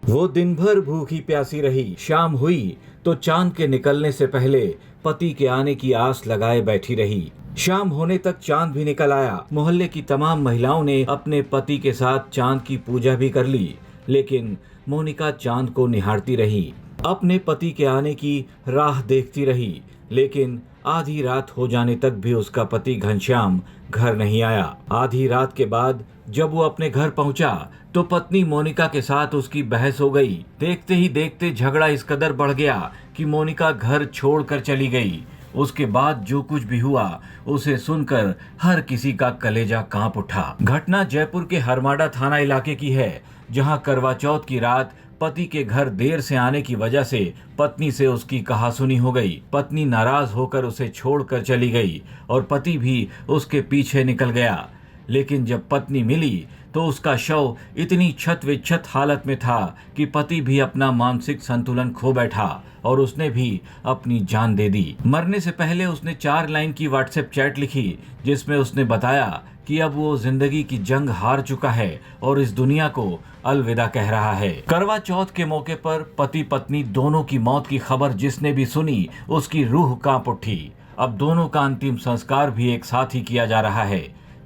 वो दिन भर भूखी प्यासी रही। शाम हुई तो चांद के निकलने से पहले पति के आने की आस लगाए बैठी रही। शाम होने तक चांद भी निकल आया। मोहल्ले की तमाम महिलाओं ने अपने पति के साथ चांद की पूजा भी कर ली, लेकिन मोनिका चांद को निहारती रही, अपने पति के आने की राह देखती रही। लेकिन आधी रात हो जाने तक भी उसका पति घनश्याम घर नहीं आया। आधी रात के बाद जब वो अपने घर पहुंचा तो पत्नी मोनिका के साथ उसकी बहस हो गई। देखते ही देखते झगड़ा इस कदर बढ़ गया कि मोनिका घर छोड़कर चली गई। उसके बाद जो कुछ भी हुआ उसे सुनकर हर किसी का कलेजा कांप उठा। घटना जयपुर के हरमाडा थाना इलाके की है, जहां करवा चौथ की रात पति के घर देर से आने की वजह से पत्नी से उसकी कहासुनी हो गई। पत्नी नाराज होकर उसे छोड़कर चली गई और पति भी उसके पीछे निकल गया। लेकिन जब पत्नी मिली तो उसका शव इतनी छत विच्छत हालत में था कि पति भी अपना मानसिक संतुलन खो बैठा और उसने भी अपनी जान दे दी। मरने से पहले उसने 4 लाइन की व्हाट्सएप चैट लिखी, जिसमें उसने बताया कि अब वो जिंदगी की जंग हार चुका है और इस दुनिया को अलविदा कह रहा है। करवा चौथ के मौके पर पति पत्नी दोनों की मौत की खबर जिसने भी सुनी उसकी रूह कांप उठी। अब दोनों का अंतिम संस्कार भी एक साथ ही किया जा रहा है।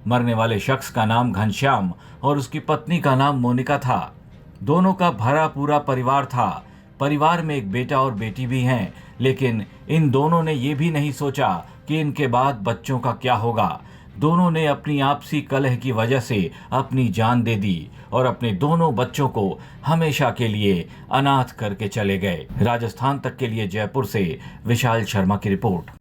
मरने वाले शख्स का नाम घनश्याम और उसकी पत्नी का नाम मोनिका था। दोनों का भरा पूरा परिवार था। परिवार में एक बेटा और बेटी भी हैं, लेकिन इन दोनों ने ये भी नहीं सोचा कि इनके बाद बच्चों का क्या होगा। दोनों ने अपनी आपसी कलह की वजह से अपनी जान दे दी और अपने दोनों बच्चों को हमेशा के लिए अनाथ करके चले गए। राजस्थान तक के लिए जयपुर से विशाल शर्मा की रिपोर्ट।